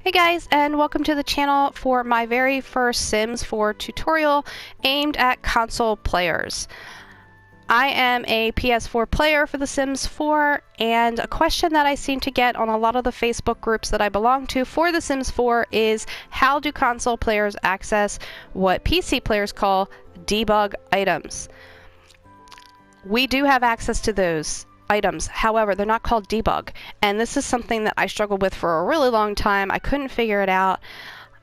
Hey guys, and welcome to the channel for my very first Sims 4 tutorial aimed at console players. I am a PS4 player for The Sims 4, and a question that I seem to get on a lot of the Facebook groups that I belong to for The Sims 4 is how do console players access what PC players call debug items? We do have access to those items, however, they're not called debug, and this is something that I struggled with for a really long time. I couldn't figure it out,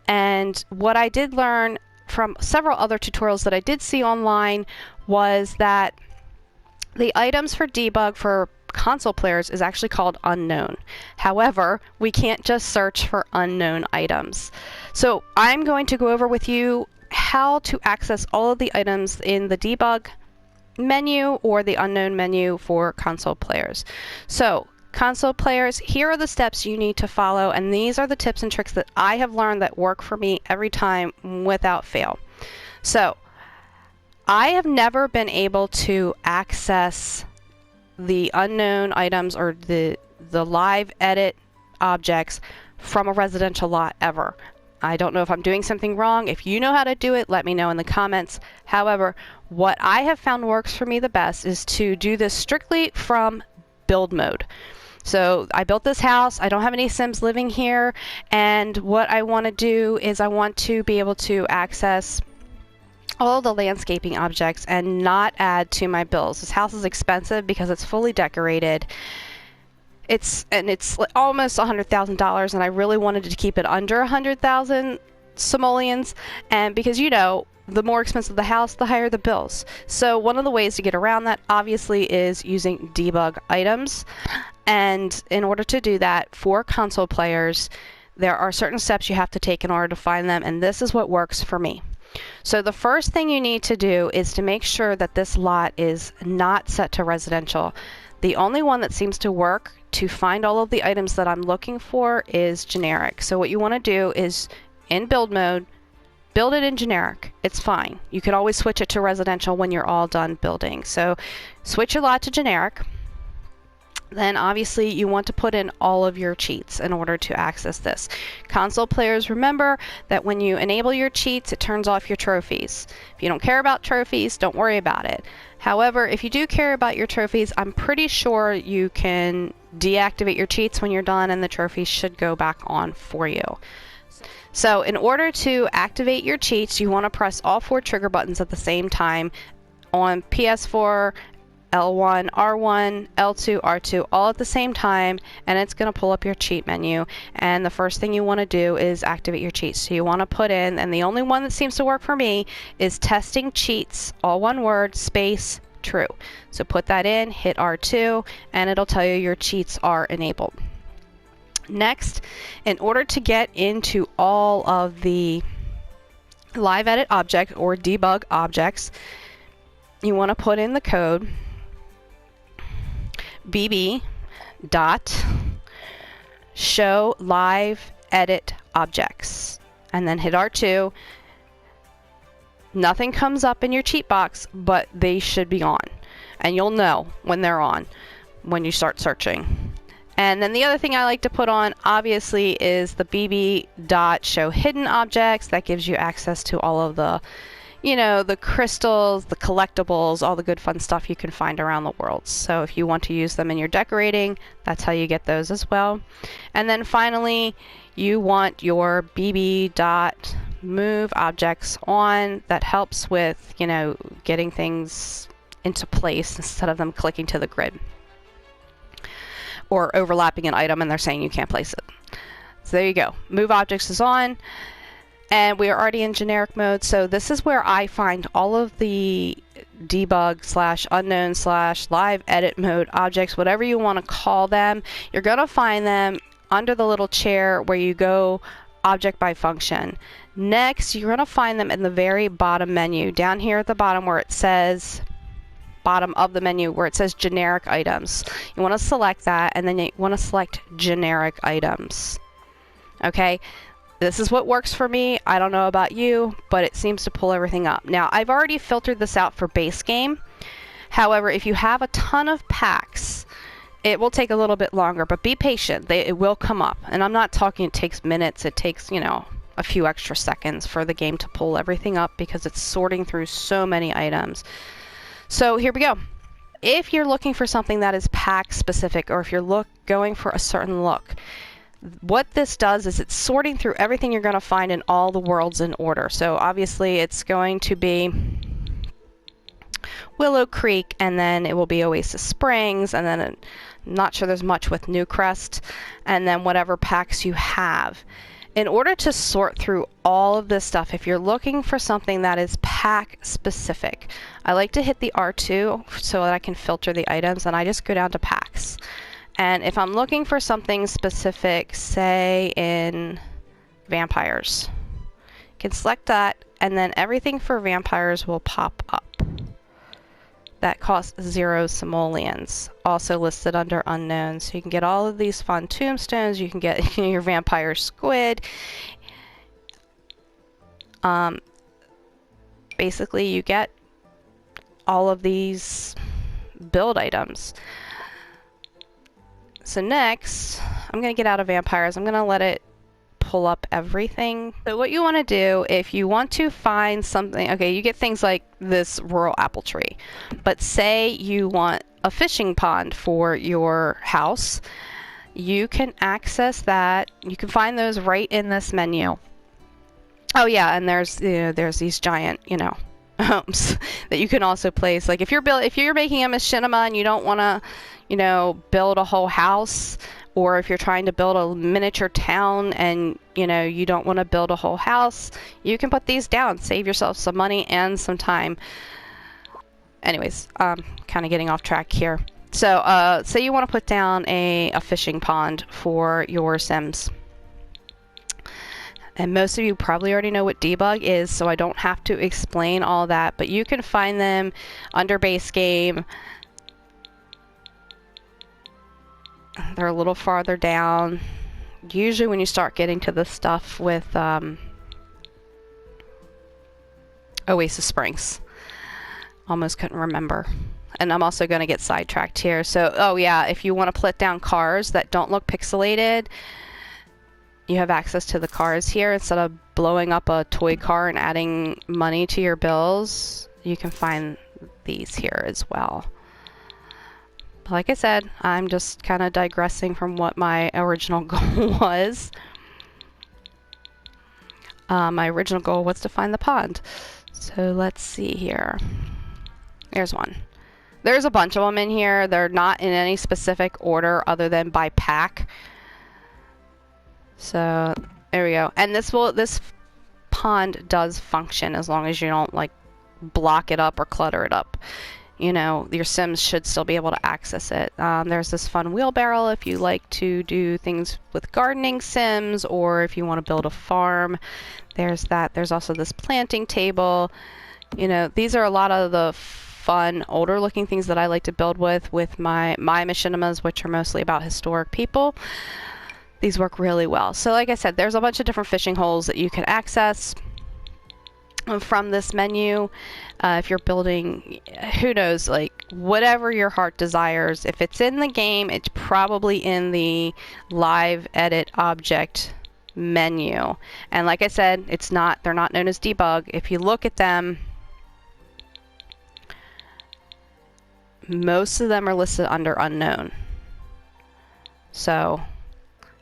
and what I did learn from several other tutorials that I did see online was that the items for debug for console players is actually called unknown. However, we can't just search for unknown items. So I'm going to go over with you how to access all of the items in the debug menu or the unknown menu for console players. So console players, here are the steps you need to follow, and these are the tips and tricks that I have learned that work for me every time without fail. So I have never been able to access the unknown items or the live edit objects from a residential lot ever. I don't know if I'm doing something wrong. If you know how to do it, let me know in the comments. However, what I have found works for me the best is to do this strictly from build mode. So I built this house. I don't have any Sims living here, and what I want to do is I want to be able to access all the landscaping objects and not add to my bills. This house is expensive because it's fully decorated. It's almost $100,000, and I really wanted to keep it under 100,000 simoleons, and because the more expensive the house, the higher the bills. So one of the ways to get around that obviously is using debug items, and in order to do that for console players, there are certain steps you have to take in order to find them, and this is what works for me. So the first thing you need to do is to make sure that this lot is not set to residential. The only one that seems to work to find all of the items that I'm looking for is generic. So what you want to do is, in build mode, build it in generic. It's fine. You can always switch it to residential when you're all done building. So switch your lot to generic. Then obviously you want to put in all of your cheats in order to access this. Console players, remember that when you enable your cheats, it turns off your trophies. If you don't care about trophies, don't worry about it. However, if you do care about your trophies, I'm pretty sure you can deactivate your cheats when you're done, and the trophies should go back on for you. So in order to activate your cheats, you want to press all 4 trigger buttons at the same time on PS4, L1, R1, L2, R2, all at the same time, and it's going to pull up your cheat menu. And the first thing you want to do is activate your cheats. So you want to put in, and the only one that seems to work for me is testing cheats, all one word, space, true. So put that in, hit R2, and it'll tell you your cheats are enabled. Next, in order to get into all of the live edit object or debug objects, you want to put in the code bb.showliveeditobjects, and then hit R2. Nothing comes up in your cheat box, but they should be on, and you'll know when they're on when you start searching. And then the other thing I like to put on, obviously, is the bb.showhiddenobjects. That gives you access to all of the the crystals, the collectibles, all the good fun stuff you can find around the world. So if you want to use them in your decorating, that's how you get those as well. And then finally, you want your bb.move objects on. That helps with, getting things into place instead of them clicking to the grid or overlapping an item and they're saying you can't place it. So there you go. Move objects is on. And we are already in generic mode, so this is where I find all of the debug / unknown / live edit mode objects, whatever you want to call them. You're going to find them under the little chair where you go object by function. Next, you're going to find them in the very bottom menu, down here at the bottom where it says, bottom of the menu where it says generic items. You want to select that, and then you want to select generic items. Okay? This is what works for me. I don't know about you, but it seems to pull everything up. Now, I've already filtered this out for base game. However, if you have a ton of packs, it will take a little bit longer, but be patient. It will come up. And I'm not talking it takes minutes. It takes, you know, a few extra seconds for the game to pull everything up because it's sorting through so many items. So here we go. If you're looking for something that is pack specific, or if you're going for a certain look, what this does is it's sorting through everything you're going to find in all the worlds in order. So obviously it's going to be Willow Creek, and then it will be Oasis Springs, and then I'm not sure there's much with Newcrest, and then whatever packs you have. In order to sort through all of this stuff, if you're looking for something that is pack specific, I like to hit the R2 so that I can filter the items, and I just go down to packs. And if I'm looking for something specific, say in vampires, you can select that, and then everything for vampires will pop up. That costs 0 simoleons, also listed under unknown. So you can get all of these fun tombstones, you can get your vampire squid. Basically you get all of these build items. So next, I'm going to get out of vampires. I'm going to let it pull up everything. So what you want to do, if you want to find something, okay, you get things like this rural apple tree, but say you want a fishing pond for your house, you can access that. You can find those right in this menu. Oh yeah, and there's these giant, you know, homes that you can also place. Like if you're making a machinima and you don't want to, you know, build a whole house, or if you're trying to build a miniature town and, you know, you don't want to build a whole house, you can put these down, save yourself some money and some time. Anyways, kind of getting off track here. So, say you want to put down a fishing pond for your Sims. And most of you probably already know what debug is, so I don't have to explain all that, but you can find them under base game. They're a little farther down. Usually when you start getting to the stuff with Oasis Springs. Almost couldn't remember. And I'm also going to get sidetracked here. So, oh yeah, if you want to put down cars that don't look pixelated, you have access to the cars here. Instead of blowing up a toy car and adding money to your bills, you can find these here as well. Like I said, I'm just kind of digressing from what my original goal was. My original goal was to find the pond. So let's see here. There's one. There's a bunch of them in here. They're not in any specific order other than by pack. So there we go. And this pond does function as long as you don't like block it up or clutter it up. You know, your Sims should still be able to access it. There's this fun wheelbarrow if you like to do things with gardening Sims, or if you want to build a farm. There's that. There's also this planting table. You know, these are a lot of the fun, older looking things that I like to build with my machinimas, which are mostly about historic people. These work really well. So like I said, there's a bunch of different fishing holes that you can access from this menu. If you're building, who knows, like whatever your heart desires. If it's in the game, it's probably in the live edit object menu. And like I said, they're not known as debug. If you look at them, most of them are listed under unknown. So,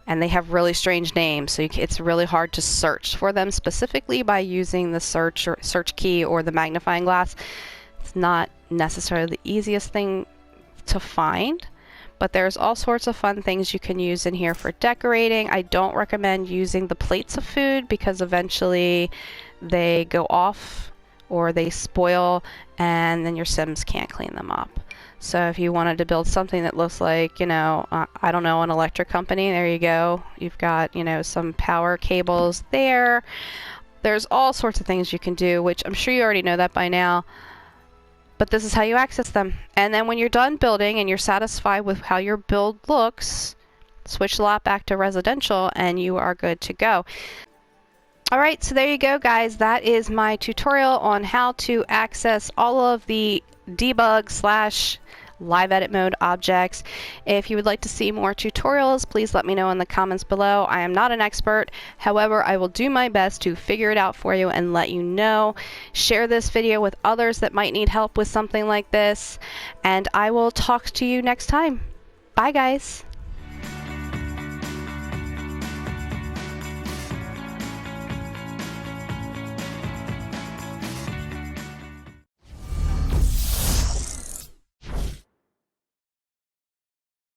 and they have really strange names, so it's really hard to search for them specifically by using the search key or the magnifying glass. It's not necessarily the easiest thing to find, but there's all sorts of fun things you can use in here for decorating. I don't recommend using the plates of food because eventually they go off or they spoil and then your Sims can't clean them up. So if you wanted to build something that looks like, you know, I don't know, an electric company, there you go. You've got, you know, some power cables there. There's all sorts of things you can do, which I'm sure you already know that by now. But this is how you access them. And then when you're done building and you're satisfied with how your build looks, switch the lot back to residential and you are good to go. Alright, so there you go, guys. That is my tutorial on how to access all of the debug / live edit mode objects. If you would like to see more tutorials, please let me know in the comments below. I am not an expert. However, I will do my best to figure it out for you and let you know. Share this video with others that might need help with something like this, and I will talk to you next time. Bye, guys.